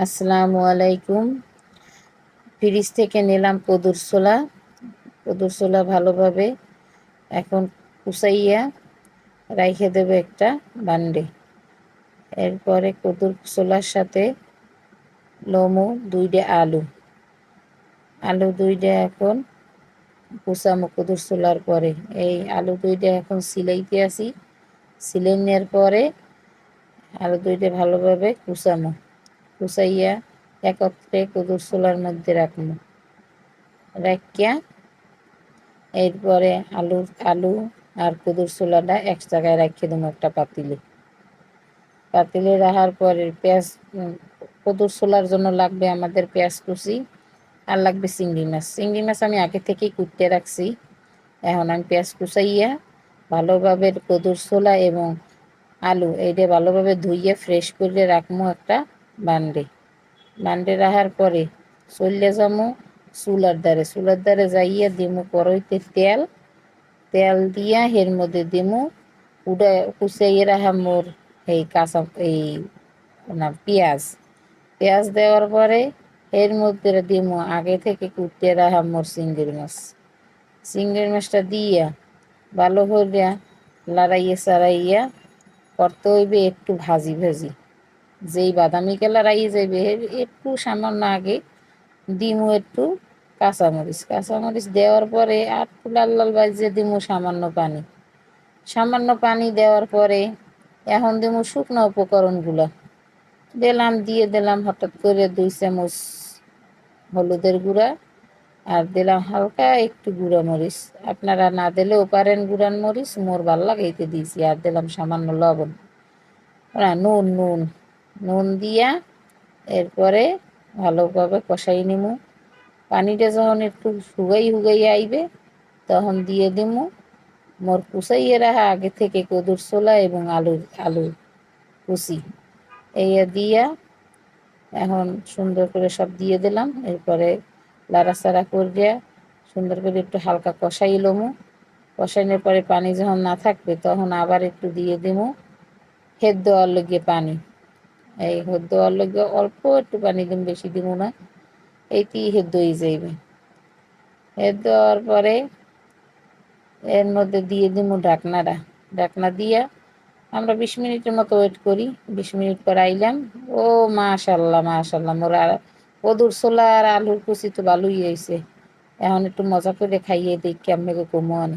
আসসালামু আলাইকুম। ফ্রিজ থেকে নিলাম কদুর ছোলা। কদুর ছোলা ভালোভাবে এখন কুচাইয়া রাইখে দেবে একটা বান্ডে। এরপরে কদুর ছোলার সাথে লমু দুইটা আলু দুইটা এখন কুচামো কদুর ছোলার পরে। এই আলু দুইটা এখন সিলাইতে আসি। সিলাই নেওয়ার পরে আলু দুইটা ভালোভাবে কুচাইয়া একত্রে কদুর ছোলার মধ্যে রাখবো। রাখিয়া এরপরে আলু আর কদুর ছোলাটা এক জায়গায় রাখিয়ে দেবো একটা পাতিলে রাখার পরে পেঁয়াজ, কদুর ছোলার জন্য লাগবে আমাদের পেঁয়াজ কুচি আর লাগবে চিংড়ি মাছ আমি আগে থেকেই কুটতে রাখছি। এখন আমি পেঁয়াজ কুচাইয়া ভালোভাবে কদুর ছোলা এবং আলু এইটা ভালোভাবে ধুইয়ে ফ্রেশ করে রাখবো একটা বান্ডে রাখার পরে চলে যাবো চুলার দ্বারে যাইয়া দিমু কড়াইতে তেল দিয়া এর মধ্যে দিমু কুচাইয়ে রাখা মোর এই কাঁচা এই না পেঁয়াজ দেওয়ার পরে এর মধ্যে দিমু আগে থেকে কুটে রাখা মোর চিংড়ি মাছটা দিয়া ভালো করে লড়াইয়া চাড়াইয়া করতে হইবে একটু ভাজি যেই বাদামি কালার আইয়ে যাইবে একটু সামান্য আগে দিমু একটু কাঁচামরিচ দেওয়ার পরে আর একটু লাল লাল বাজিয়ে দিমু সামান্য পানি দেওয়ার পরে এখন দিমু শুকনো উপকরণগুলো দিলাম হঠাৎ করে 2 চামচ হলুদের গুঁড়া আর দিলাম হালকা একটু গুঁড়া মরিচ। আপনারা না দিলেও পারেন গুঁড়ান মরিচ, মোর ভাল লাগাইতে দিয়েছি। আর দিলাম সামান্য লবণ, নুন দিয়া এরপরে ভালোভাবে কষাই নিমু। পানিটা যখন একটু হুগাই আইবে তখন দিয়ে দিমু মোর কুচাইয়ে রাখা আগে থেকে কদুর ছোলা এবং আলু কুচি এই দিয়া এখন সুন্দর করে সব দিয়ে দিলাম। এরপরে লাড়াচাড়া করিয়া সুন্দর করে একটু হালকা কষাই লমু। কষানোর পরে পানি যখন না থাকবে তখন আবার একটু দিয়ে দিমু সেদ্ধ হওয়ার লগে পানি। এই সেদ্ধ হওয়ার লগে অল্প একটু পানি দিম, বেশি দিব না, এইটি সেদ্ধ হয়ে যাইবে। সেদ্ধ হওয়ার পরে এর মধ্যে দিয়ে দিব ঢাকনা দিয়া আমরা 20 মিনিটের মতো ওয়েট করি। 20 মিনিট পর আইলাম। ও মাশাল্লাহ মোর কদুর ছোলা আর আলুর কুচি তো ভালোই হয়েছে। এখন একটু মজা করে খাইয়ে দেখি আপনাকে কমন।